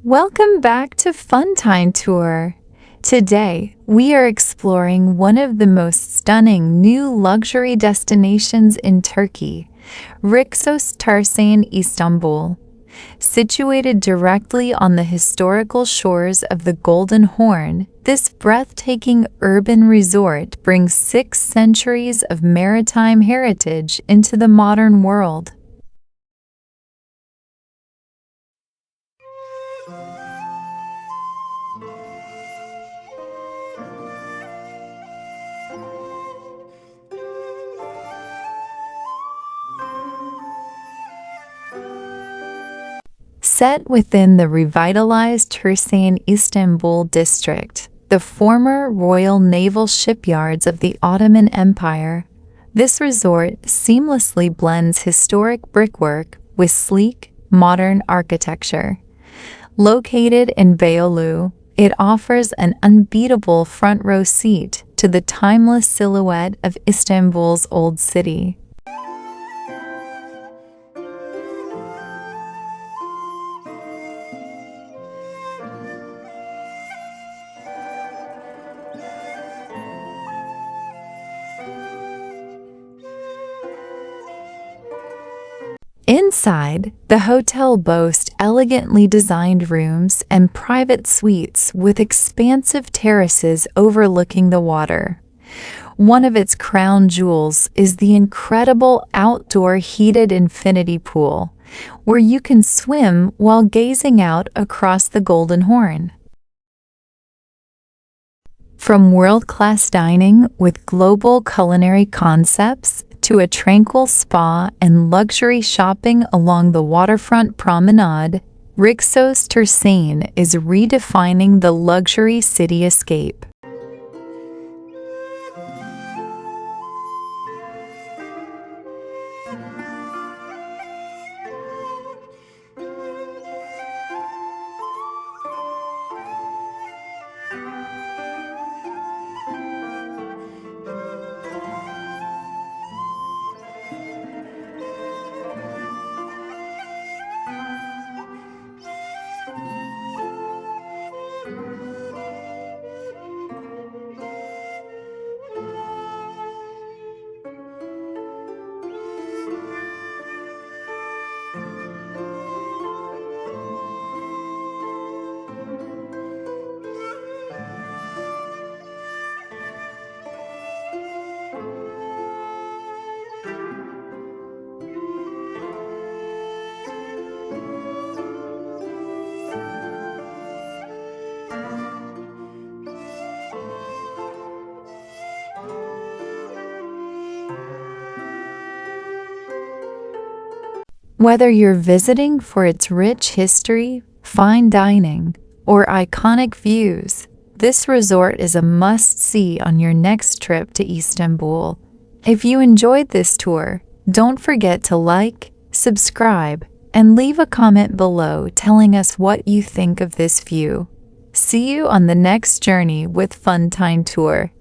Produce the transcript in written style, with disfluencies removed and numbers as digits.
Welcome back to Funtime Tour. Today, we are exploring one of the most stunning new luxury destinations in Turkey, Rixos Tersane Istanbul. Situated directly on the historical shores of the Golden Horn, this breathtaking urban resort brings 6 centuries of maritime heritage into the modern world. Set within the revitalized Tersane Istanbul district, the former royal naval shipyards of the Ottoman Empire, this resort seamlessly blends historic brickwork with sleek, modern architecture. Located in Beyoğlu, it offers an unbeatable front-row seat to the timeless silhouette of Istanbul's old city. Inside, the hotel boasts elegantly designed rooms and private suites with expansive terraces overlooking the water. One of its crown jewels is the incredible outdoor heated infinity pool, where you can swim while gazing out across the Golden Horn. From world-class dining with global culinary concepts to a tranquil spa and luxury shopping along the waterfront promenade, Rixos Tersane is redefining the luxury city escape. Whether you're visiting for its rich history, fine dining, or iconic views, this resort is a must-see on your next trip to Istanbul. If you enjoyed this tour, don't forget to like, subscribe, and leave a comment below telling us what you think of this view. See you on the next journey with Funtime Tour.